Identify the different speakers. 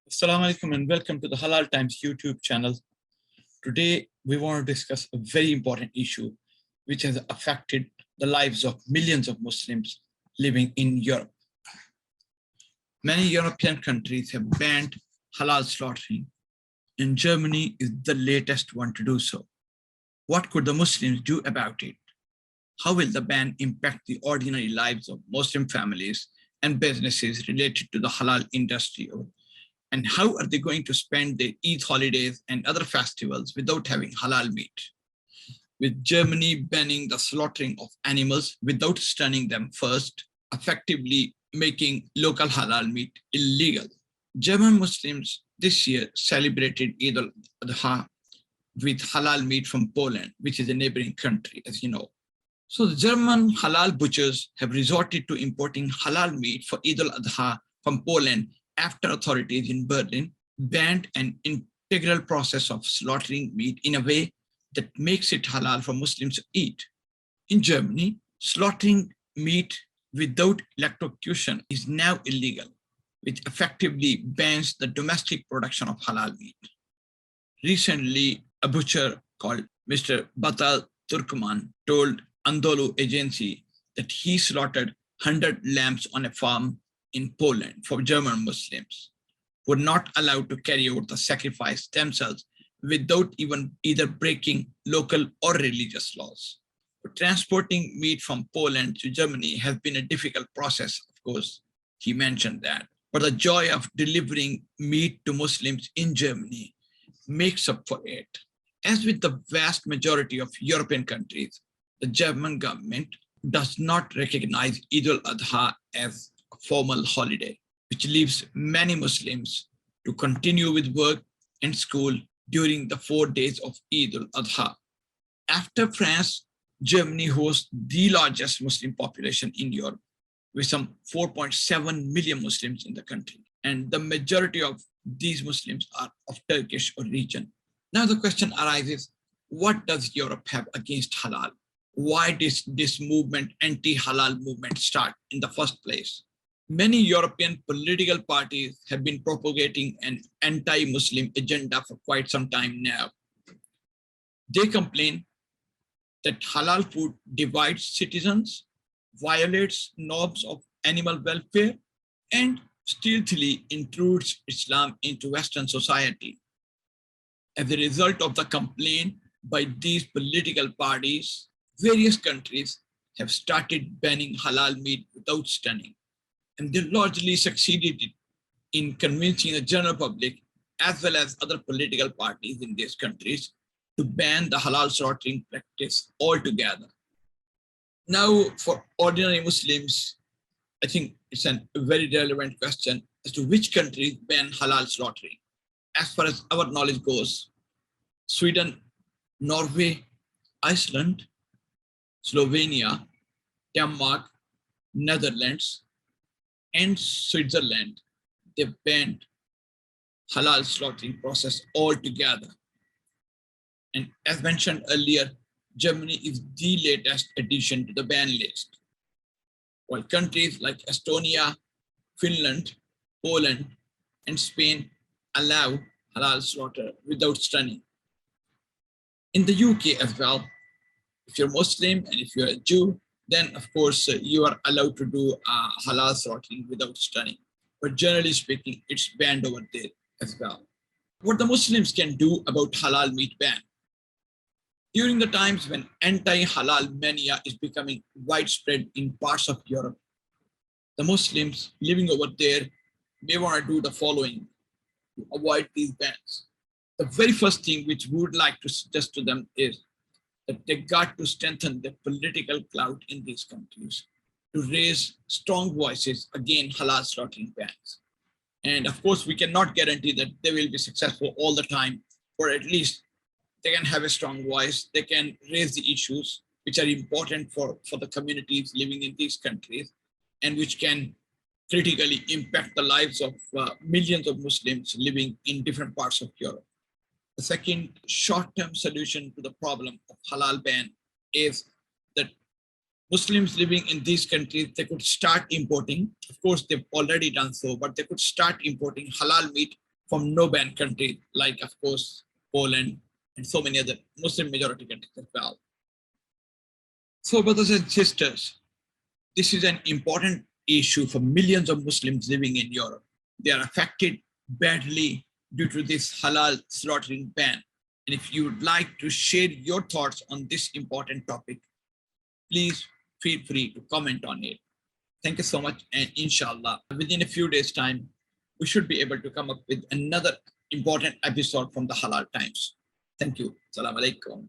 Speaker 1: Assalamu alaikum and welcome to the Halal Times YouTube channel. Today, we want to discuss a very important issue which has affected the lives of millions of Muslims living in Europe. Many European countries have banned halal slaughtering, and Germany is the latest one to do so. What could the Muslims do about it? How will the ban impact the ordinary lives of Muslim families and businesses related to the halal industry? And how are they going to spend their Eid holidays and other festivals without having halal meat? With Germany banning the slaughtering of animals without stunning them first, effectively making local halal meat illegal. German Muslims this year celebrated Eid al-Adha with halal meat from Poland, which is a neighboring country, as you know. So the German halal butchers have resorted to importing halal meat for Eid al-Adha from Poland after authorities in Berlin banned an integral process of slaughtering meat in a way that makes it halal for Muslims to eat. In Germany, slaughtering meat without electrocution is now illegal, which effectively bans the domestic production of halal meat. Recently, a butcher called Mr. Batal Turkman told Andolu agency that he slaughtered 100 lambs on a farm in Poland for German Muslims, who were not allowed to carry out the sacrifice themselves without even either breaking local or religious laws. But transporting meat from Poland to Germany has been a difficult process, of course, he mentioned that. But the joy of delivering meat to Muslims in Germany makes up for it. As with the vast majority of European countries, the German government does not recognize Eid al-Adha as a formal holiday, which leaves many Muslims to continue with work and school during the 4 days of Eid al-Adha. After France, Germany hosts the largest Muslim population in Europe, with some 4.7 million Muslims in the country. And the majority of these Muslims are of Turkish origin. Now the question arises, what does Europe have against halal? Why did this movement, anti-halal movement, start in the first place? Many European political parties have been propagating an anti-Muslim agenda for quite some time now. They complain that halal food divides citizens, violates norms of animal welfare, and stealthily intrudes Islam into Western society. As a result of the complaint by these political parties, various countries have started banning halal meat without stunning. And they largely succeeded in convincing the general public, as well as other political parties in these countries, to ban the halal slaughtering practice altogether. Now, for ordinary Muslims, I think it's a very relevant question as to which countries ban halal slaughtering. As far as our knowledge goes, Sweden, Norway, Iceland, Slovenia, Denmark, Netherlands, and Switzerland, they banned halal slaughtering process altogether. And as mentioned earlier, Germany is the latest addition to the ban list. While countries like Estonia, Finland, Poland, and Spain allow halal slaughter without stunning. In the UK as well, if you're Muslim and if you're a Jew, then of course you are allowed to do halal slaughtering without stunning. But generally speaking, it's banned over there as well. What the Muslims can do about halal meat ban? During the times when anti-halal mania is becoming widespread in parts of Europe, the Muslims living over there may want to do the following to avoid these bans. The very first thing which we would like to suggest to them is that they got to strengthen their political clout in these countries to raise strong voices against halal slaughtering bans. And of course, we cannot guarantee that they will be successful all the time, or at least they can have a strong voice. They can raise the issues which are important for the communities living in these countries and which can critically impact the lives of millions of Muslims living in different parts of Europe. The second short-term solution to the problem of halal ban is that Muslims living in these countries, they could start importing. Of course, they've already done so, but they could start importing halal meat from no-ban countries like, of course, Poland and so many other Muslim majority countries as well. So, brothers and sisters, this is an important issue for millions of Muslims living in Europe. They are affected badly due to this halal slaughtering ban. And if you would like to share your thoughts on this important topic, please feel free to comment on it. Thank you so much. And inshallah, within a few days' time, we should be able to come up with another important episode from the Halal Times. Thank you. Assalamu alaikum.